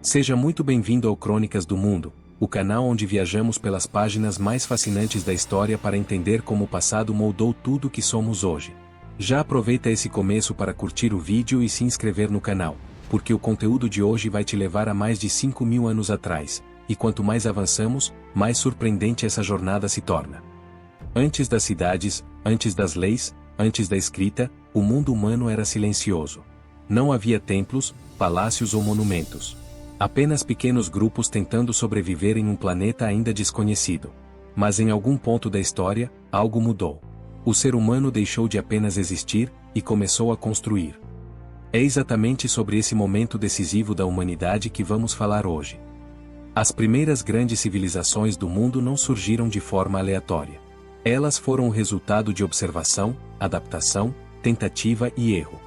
Seja muito bem-vindo ao Crônicas do Mundo, o canal onde viajamos pelas páginas mais fascinantes da história para entender como o passado moldou tudo o que somos hoje. Já aproveita esse começo para curtir o vídeo e se inscrever no canal, porque o conteúdo de hoje vai te levar a mais de 5.000 anos atrás, e quanto mais avançamos, mais surpreendente essa jornada se torna. Antes das cidades, antes das leis, antes da escrita, o mundo humano era silencioso. Não havia templos, palácios ou monumentos. Apenas pequenos grupos tentando sobreviver em um planeta ainda desconhecido. Mas em algum ponto da história, algo mudou. O ser humano deixou de apenas existir e começou a construir. É exatamente sobre esse momento decisivo da humanidade que vamos falar hoje. As primeiras grandes civilizações do mundo não surgiram de forma aleatória. Elas foram o resultado de observação, adaptação, tentativa e erro.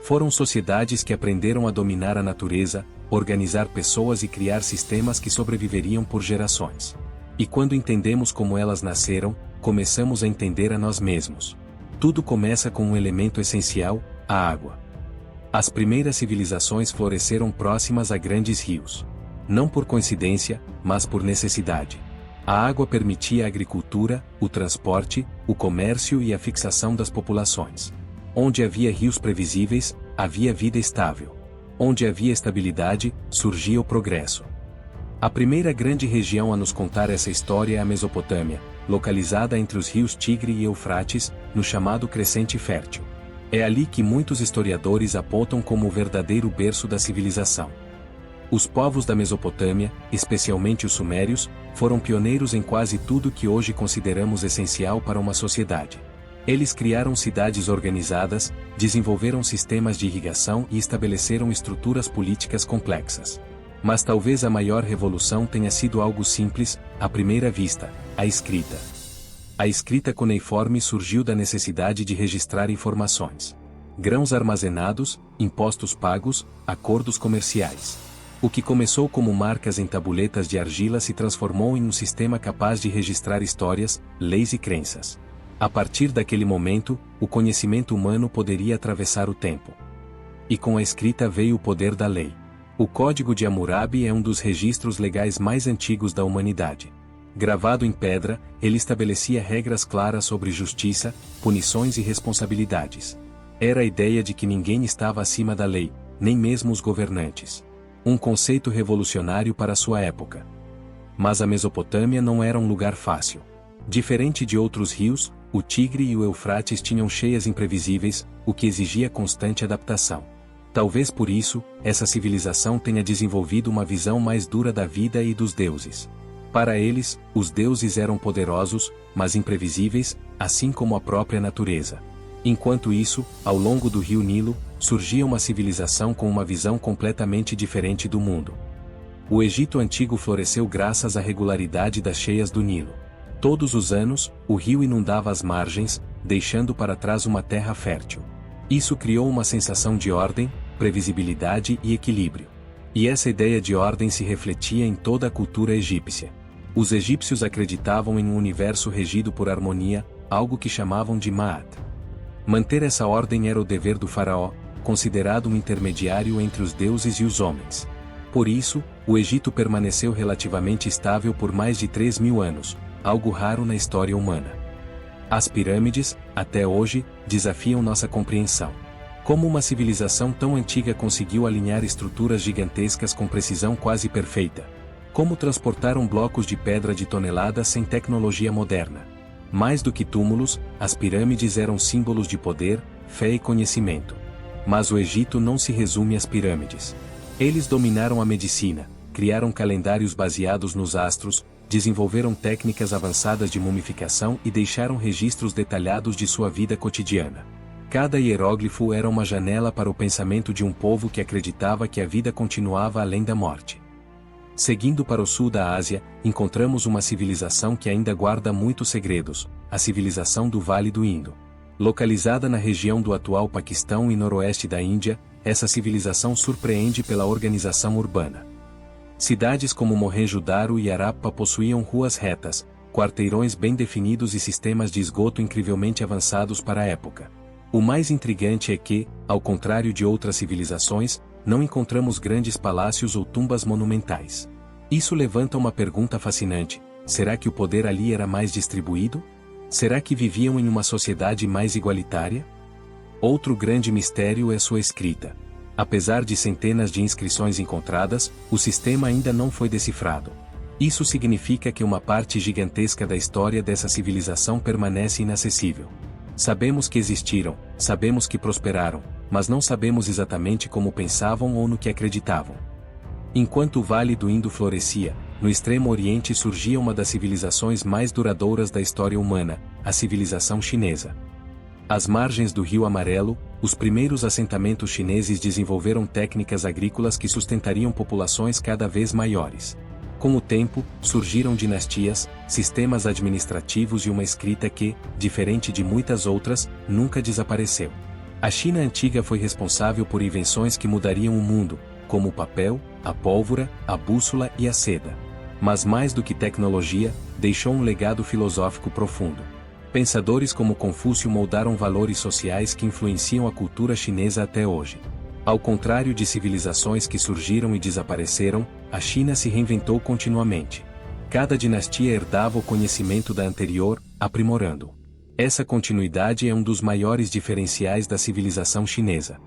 Foram sociedades que aprenderam a dominar a natureza, organizar pessoas e criar sistemas que sobreviveriam por gerações. E quando entendemos como elas nasceram, começamos a entender a nós mesmos. Tudo começa com um elemento essencial, a água. As primeiras civilizações floresceram próximas a grandes rios. Não por coincidência, mas por necessidade. A água permitia a agricultura, o transporte, o comércio e a fixação das populações. Onde havia rios previsíveis, havia vida estável. Onde havia estabilidade, surgia o progresso. A primeira grande região a nos contar essa história é a Mesopotâmia, localizada entre os rios Tigre e Eufrates, no chamado Crescente Fértil. É ali que muitos historiadores apontam como o verdadeiro berço da civilização. Os povos da Mesopotâmia, especialmente os sumérios, foram pioneiros em quase tudo que hoje consideramos essencial para uma sociedade. Eles criaram cidades organizadas, desenvolveram sistemas de irrigação e estabeleceram estruturas políticas complexas. Mas talvez a maior revolução tenha sido algo simples, à primeira vista: a escrita. A escrita cuneiforme surgiu da necessidade de registrar informações. Grãos armazenados, impostos pagos, acordos comerciais. O que começou como marcas em tabuletas de argila se transformou em um sistema capaz de registrar histórias, leis e crenças. A partir daquele momento, o conhecimento humano poderia atravessar o tempo. E com a escrita veio o poder da lei. O Código de Hammurabi é um dos registros legais mais antigos da humanidade. Gravado em pedra, ele estabelecia regras claras sobre justiça, punições e responsabilidades. Era a ideia de que ninguém estava acima da lei, nem mesmo os governantes. Um conceito revolucionário para sua época. Mas a Mesopotâmia não era um lugar fácil. Diferente de outros rios, o Tigre e o Eufrates tinham cheias imprevisíveis, o que exigia constante adaptação. Talvez por isso, essa civilização tenha desenvolvido uma visão mais dura da vida e dos deuses. Para eles, os deuses eram poderosos, mas imprevisíveis, assim como a própria natureza. Enquanto isso, ao longo do rio Nilo, surgia uma civilização com uma visão completamente diferente do mundo. O Egito Antigo floresceu graças à regularidade das cheias do Nilo. Todos os anos, o rio inundava as margens, deixando para trás uma terra fértil. Isso criou uma sensação de ordem, previsibilidade e equilíbrio. E essa ideia de ordem se refletia em toda a cultura egípcia. Os egípcios acreditavam em um universo regido por harmonia, algo que chamavam de Ma'at. Manter essa ordem era o dever do faraó, considerado um intermediário entre os deuses e os homens. Por isso, o Egito permaneceu relativamente estável por mais de 3.000 anos, algo raro na história humana. As pirâmides, até hoje, desafiam nossa compreensão. Como uma civilização tão antiga conseguiu alinhar estruturas gigantescas com precisão quase perfeita? Como transportaram blocos de pedra de toneladas sem tecnologia moderna? Mais do que túmulos, as pirâmides eram símbolos de poder, fé e conhecimento. Mas o Egito não se resume às pirâmides. Eles dominaram a medicina, criaram calendários baseados nos astros, desenvolveram técnicas avançadas de mumificação e deixaram registros detalhados de sua vida cotidiana. Cada hieróglifo era uma janela para o pensamento de um povo que acreditava que a vida continuava além da morte. Seguindo para o sul da Ásia, encontramos uma civilização que ainda guarda muitos segredos, a civilização do Vale do Indo. Localizada na região do atual Paquistão e noroeste da Índia, essa civilização surpreende pela organização urbana. Cidades como Mohenjo-Daro e Harappa possuíam ruas retas, quarteirões bem definidos e sistemas de esgoto incrivelmente avançados para a época. O mais intrigante é que, ao contrário de outras civilizações, não encontramos grandes palácios ou tumbas monumentais. Isso levanta uma pergunta fascinante: será que o poder ali era mais distribuído? Será que viviam em uma sociedade mais igualitária? Outro grande mistério é sua escrita. Apesar de centenas de inscrições encontradas, o sistema ainda não foi decifrado. Isso significa que uma parte gigantesca da história dessa civilização permanece inacessível. Sabemos que existiram, sabemos que prosperaram, mas não sabemos exatamente como pensavam ou no que acreditavam. Enquanto o Vale do Indo florescia, no Extremo Oriente surgia uma das civilizações mais duradouras da história humana, a civilização chinesa. Às margens do Rio Amarelo, os primeiros assentamentos chineses desenvolveram técnicas agrícolas que sustentariam populações cada vez maiores. Com o tempo, surgiram dinastias, sistemas administrativos e uma escrita que, diferente de muitas outras, nunca desapareceu. A China antiga foi responsável por invenções que mudariam o mundo, como o papel, a pólvora, a bússola e a seda. Mas mais do que tecnologia, deixou um legado filosófico profundo. Pensadores como Confúcio moldaram valores sociais que influenciam a cultura chinesa até hoje. Ao contrário de civilizações que surgiram e desapareceram, a China se reinventou continuamente. Cada dinastia herdava o conhecimento da anterior, aprimorando-o. Essa continuidade é um dos maiores diferenciais da civilização chinesa.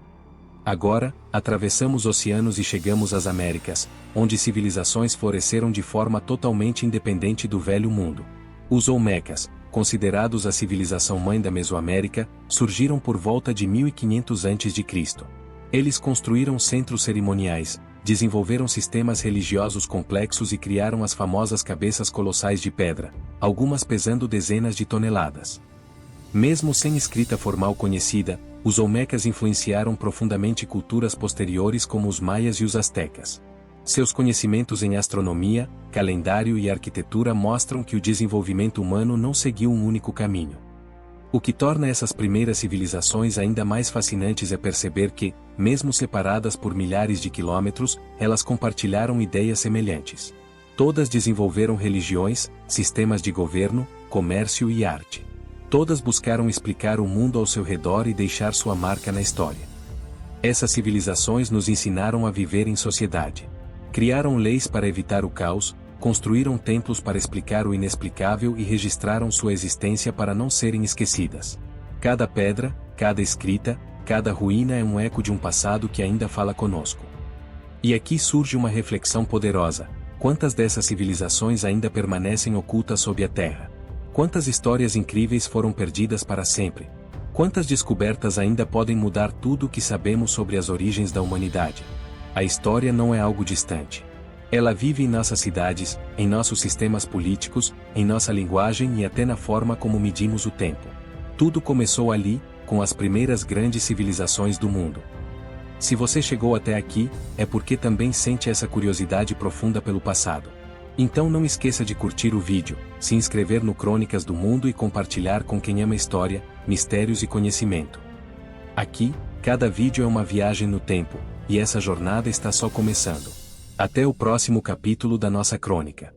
Agora, atravessamos oceanos e chegamos às Américas, onde civilizações floresceram de forma totalmente independente do Velho Mundo. Os Olmecas, considerados a civilização mãe da Mesoamérica, surgiram por volta de 1500 a.C. Eles construíram centros cerimoniais, desenvolveram sistemas religiosos complexos e criaram as famosas cabeças colossais de pedra, algumas pesando dezenas de toneladas. Mesmo sem escrita formal conhecida, os Olmecas influenciaram profundamente culturas posteriores como os maias e os astecas. Seus conhecimentos em astronomia, calendário e arquitetura mostram que o desenvolvimento humano não seguiu um único caminho. O que torna essas primeiras civilizações ainda mais fascinantes é perceber que, mesmo separadas por milhares de quilômetros, elas compartilharam ideias semelhantes. Todas desenvolveram religiões, sistemas de governo, comércio e arte. Todas buscaram explicar o mundo ao seu redor e deixar sua marca na história. Essas civilizações nos ensinaram a viver em sociedade. Criaram leis para evitar o caos, construíram templos para explicar o inexplicável e registraram sua existência para não serem esquecidas. Cada pedra, cada escrita, cada ruína é um eco de um passado que ainda fala conosco. E aqui surge uma reflexão poderosa: quantas dessas civilizações ainda permanecem ocultas sob a terra? Quantas histórias incríveis foram perdidas para sempre? Quantas descobertas ainda podem mudar tudo o que sabemos sobre as origens da humanidade? A história não é algo distante. Ela vive em nossas cidades, em nossos sistemas políticos, em nossa linguagem e até na forma como medimos o tempo. Tudo começou ali, com as primeiras grandes civilizações do mundo. Se você chegou até aqui, é porque também sente essa curiosidade profunda pelo passado. Então não esqueça de curtir o vídeo, se inscrever no Crônicas do Mundo e compartilhar com quem ama história, mistérios e conhecimento. Aqui, cada vídeo é uma viagem no tempo, e essa jornada está só começando. Até o próximo capítulo da nossa crônica.